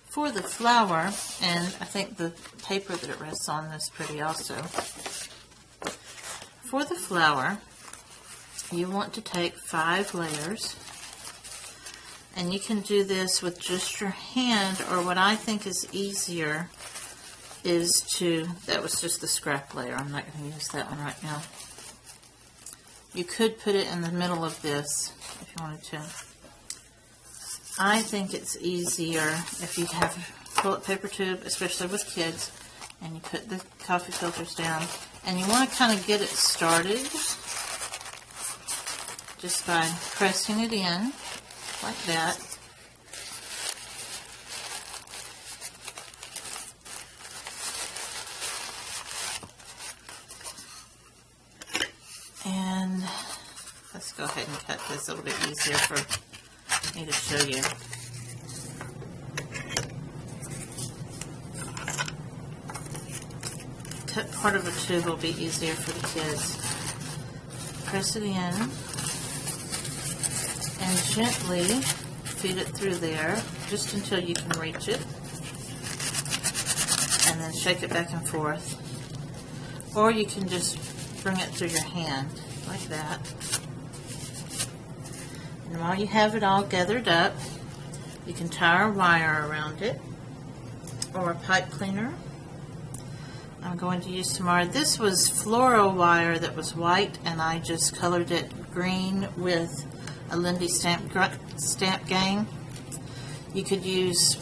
For the flower, and I think the paper that it rests on is pretty also. For the flower, you want to take 5 layers, and you can do this with just your hand, or what I think is easier is that was just the scrap layer. I'm not going to use that one right now. You could put it in the middle of this if you wanted to. I think it's easier if you have a toilet paper tube, especially with kids, and you put the coffee filters down, and you want to kind of get it started just by pressing it in like that. And let's go ahead and cut this a little bit easier for me to show you. Cut part of the tube will be easier for the kids. Press it in and gently feed it through there just until you can reach it, and then shake it back and forth. Or you can just bring it through your hand like that. And while you have it all gathered up, you can tie a wire around it or a pipe cleaner. I'm going to use some more. This was floral wire that was white, and I just colored it green with a Lindy stamp gang. You could use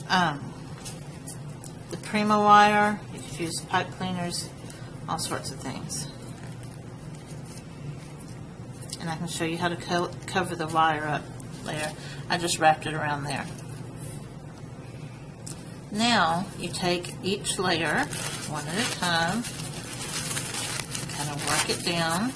the Prima wire. You could use pipe cleaners, all sorts of things. And I can show you how to cover the wire up later. I just wrapped it around there. Now you take each layer one at a time, kind of work it down.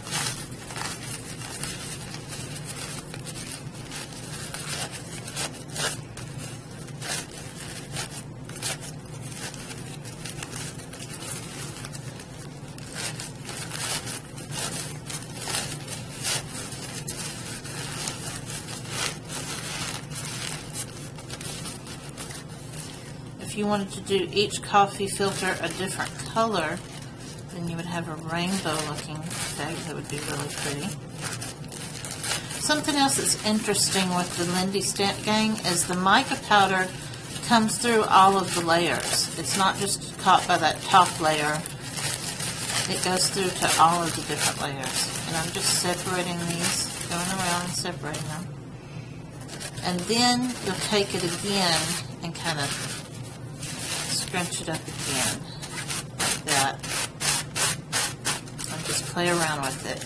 If you wanted to do each coffee filter a different color, then you would have a rainbow looking effect that would be really pretty. Something else that's interesting with the Lindy Stamp Gang is the mica powder comes through all of the layers. It's not just caught by that top layer. It goes through to all of the different layers. And I'm just separating these, going around and separating them. And then you'll take it again and kind of scrunch it up again, like that, and just play around with it.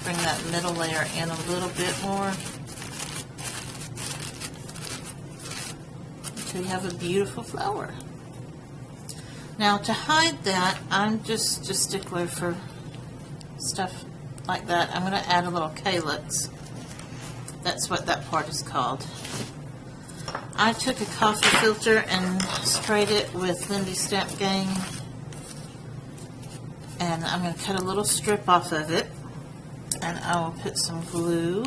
Bring that middle layer in a little bit more until you have a beautiful flower. Now to hide that, I'm just a stickler for stuff like that. I'm going to add a little calyx. That's what that part is called. I took a coffee filter and sprayed it with Lindy Stamp Gang, and I'm going to cut a little strip off of it, and I will put some glue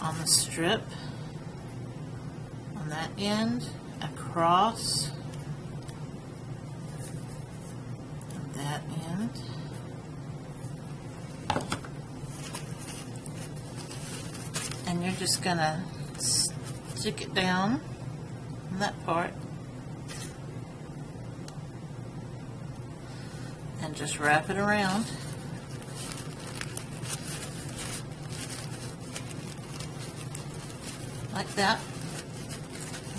on the strip on that end, across on that end. And you're just going to stick it down on that part and just wrap it around. Like that.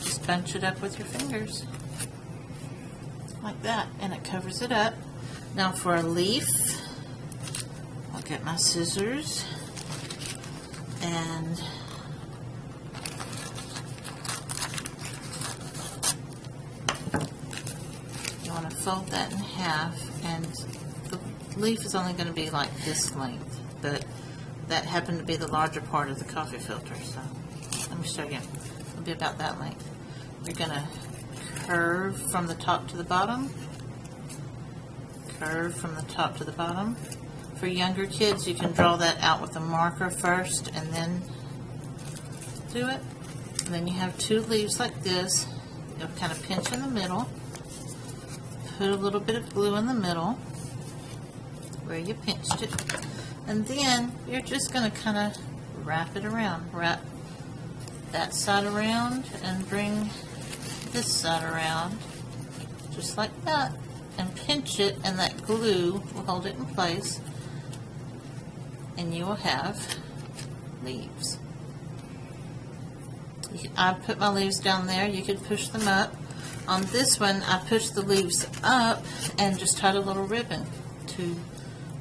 Just bunch it up with your fingers. Like that. And it covers it up. Now for a leaf, I'll get my scissors. And you want to fold that in half, and the leaf is only going to be like this length, but that happened to be the larger part of the coffee filter, so let me show you. It'll be about that length. You're going to curve from the top to the bottom, curve from the top to the bottom. For younger kids, you can draw that out with a marker first and then through it. And then you have 2 leaves like this. You'll kind of pinch in the middle. Put a little bit of glue in the middle where you pinched it. And then you're just going to kind of wrap it around. Wrap that side around and bring this side around. Just like that. And pinch it, and that glue will hold it in place. And you will have leaves. I put my leaves down there. You could push them up. On this one, I pushed the leaves up and just tied a little ribbon to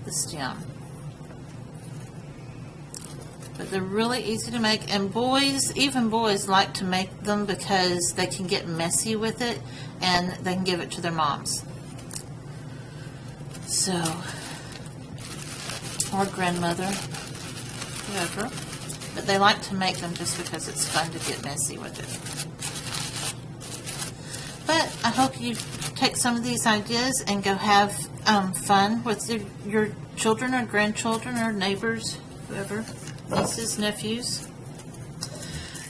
the stem. But they're really easy to make, and boys, even boys, like to make them because they can get messy with it and they can give it to their moms. So, or grandmother, whoever. But they like to make them just because it's fun to get messy with it. But I hope you take some of these ideas and go have fun with your children or grandchildren or neighbors, whoever, nieces, nephews.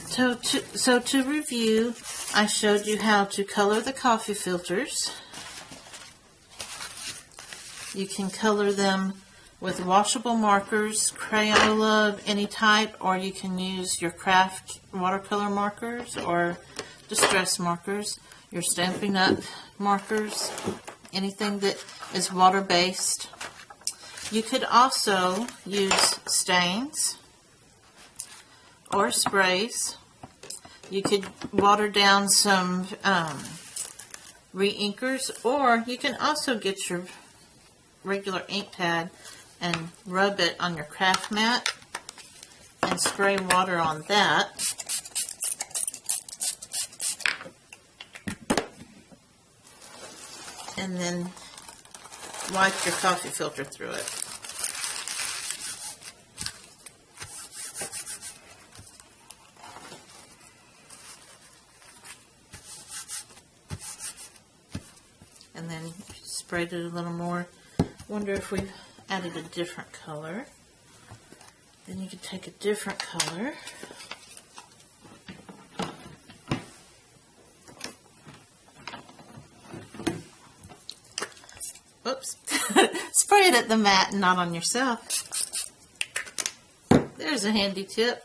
So to review, I showed you how to color the coffee filters. You can color them with washable markers, Crayola of any type, or you can use your craft watercolor markers or distress markers, your Stampin' Up! Markers, anything that is water-based. You could also use stains or sprays. You could water down some re-inkers, or you can also get your regular ink pad and rub it on your craft mat and spray water on that. And then wipe your coffee filter through it. And then sprayed it a little more. Wonder if we added a different color. Then you could take a different color. Oops. Spray it at the mat and not on yourself. There's a handy tip.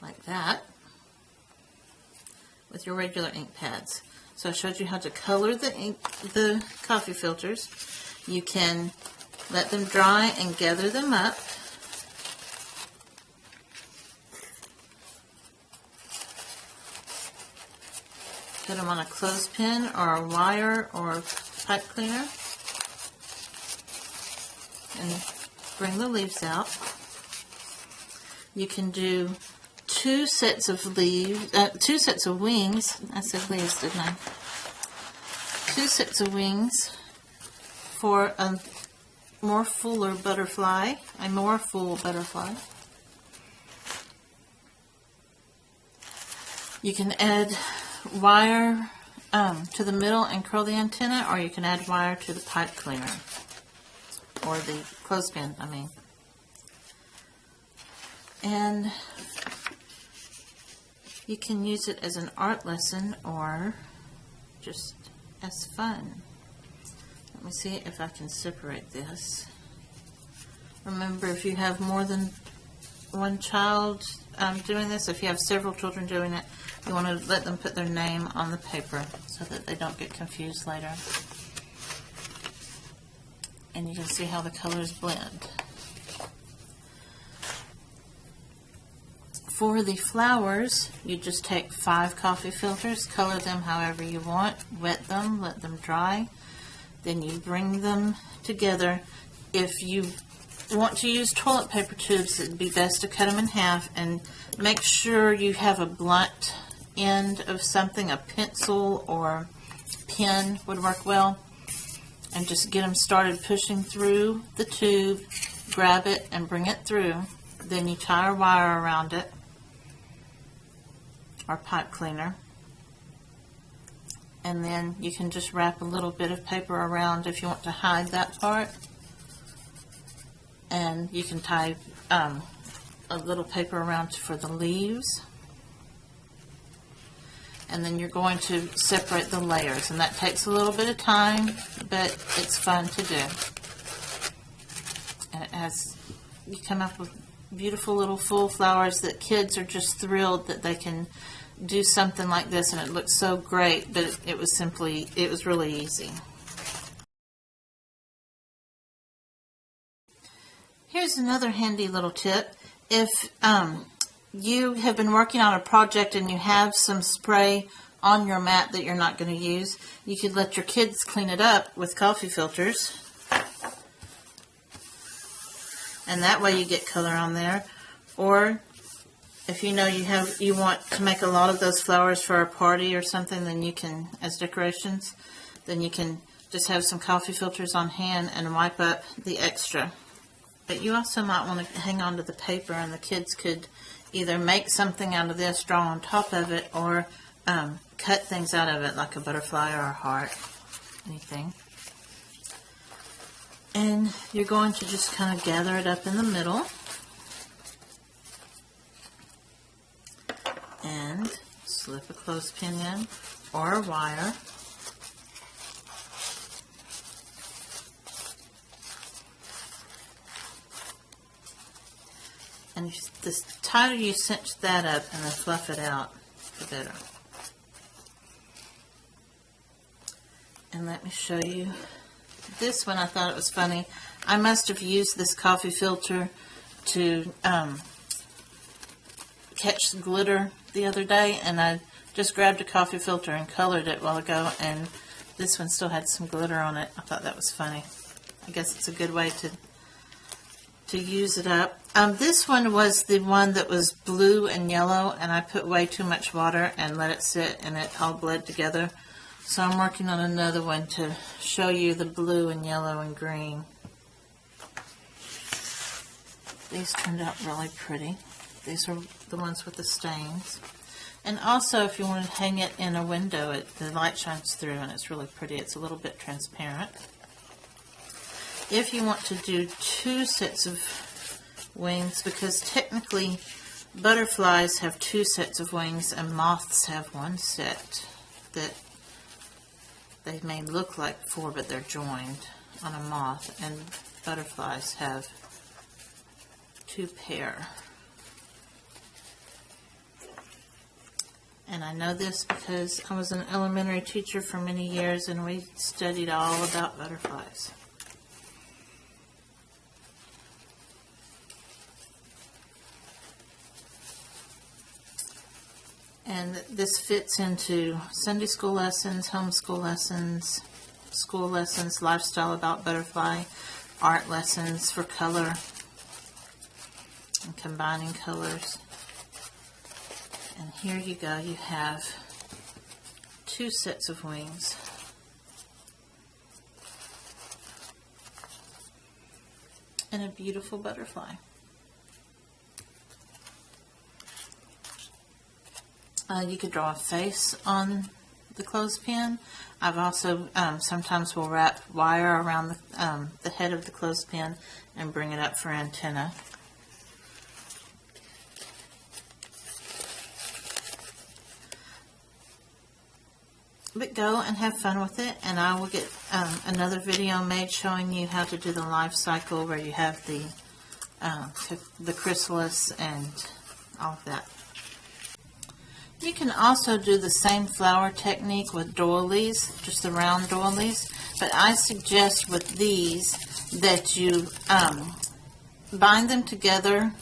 Like that. With your regular ink pads. So I showed you how to color the coffee filters. You can let them dry and gather them up. Put them on a clothespin or a wire or pipe cleaner. And bring the leaves out. You can do 2 sets of leaves, 2 sets of wings. I said leaves, didn't I? 2 sets of wings for a more fuller butterfly, a more full butterfly. You can add wire to the middle and curl the antenna, or you can add wire to the pipe cleaner, or the clothespin, I mean. And you can use it as an art lesson or just as fun. Let me see if I can separate this. Remember, if you have more than one child doing this, if you have several children doing it, you want to let them put their name on the paper so that they don't get confused later. And you can see how the colors blend. For the flowers, you just take 5 coffee filters, color them however you want, wet them, let them dry. Then you bring them together. If you want to use toilet paper tubes, it would be best to cut them in half and make sure you have a blunt end of something, a pencil or pen would work well. And just get them started pushing through the tube, grab it and bring it through. Then you tie a wire around it, or pipe cleaner. And then you can just wrap a little bit of paper around if you want to hide that part. And you can tie a little paper around for the leaves. And then you're going to separate the layers, and that takes a little bit of time, but it's fun to do. And you come up with beautiful little full flowers that kids are just thrilled that they can do something like this, and it looks so great, but it was really easy. Here's another handy little tip. If you have been working on a project and you have some spray on your mat that you're not going to use, you could let your kids clean it up with coffee filters. And that way you get color on there. Or if you know you want to make a lot of those flowers for a party or something, then you can, as decorations, then you can just have some coffee filters on hand and wipe up the extra. But you also might want to hang on to the paper, and the kids could either make something out of this, draw on top of it, or cut things out of it, like a butterfly or a heart, anything. And you're going to just kind of gather it up in the middle. And slip a clothespin in, or a wire. And the tighter you cinch that up and then fluff it out, the better. And let me show you this one. I thought it was funny. I must have used this coffee filter to catch glitter the other day, and I just grabbed a coffee filter and colored it a while ago, and this one still had some glitter on it. I thought that was funny. I guess it's a good way to use it up. This one was the one that was blue and yellow, and I put way too much water and let it sit, and it all bled together. So I'm working on another one to show you the blue and yellow and green. These turned out really pretty. These are the ones with the stains. And also, if you want to hang it in a window, the light shines through and it's really pretty. It's a little bit transparent. If you want to do two sets of wings, because technically butterflies have two sets of wings and moths have one set, that they may look like four, but they're joined on a moth, and butterflies have two pair. And I know this because I was an elementary teacher for many years, and we studied all about butterflies. And this fits into Sunday school lessons, homeschool lessons, school lessons, lifestyle about butterfly, art lessons for color and combining colors. And here you go, you have two sets of wings. And a beautiful butterfly. You could draw a face on the clothespin. I've also sometimes will wrap wire around the head of the clothespin and bring it up for antenna. But go and have fun with it, and I will get another video made showing you how to do the life cycle, where you have the chrysalis and all of that. You can also do the same flower technique with doilies, just the round doilies, but I suggest with these that you bind them together,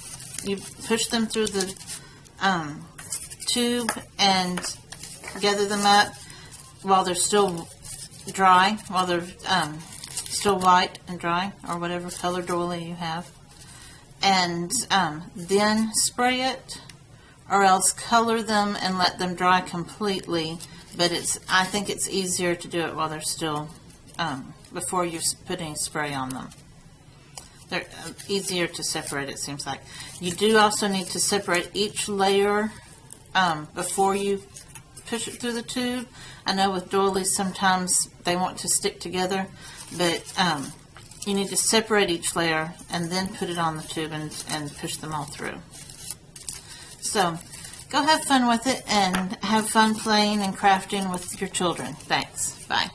you push them through the tube and gather them up while they're still dry, while they're still white and dry, or whatever color doily you have, and then spray it, or else color them and let them dry completely. But I think it's easier to do it while they're still, before you put any spray on them. They're easier to separate, it seems like. You do also need to separate each layer before you push it through the tube. I know with doilies sometimes they want to stick together, but you need to separate each layer and then put it on the tube and push them all through. So go have fun with it and have fun playing and crafting with your children. Thanks. Bye.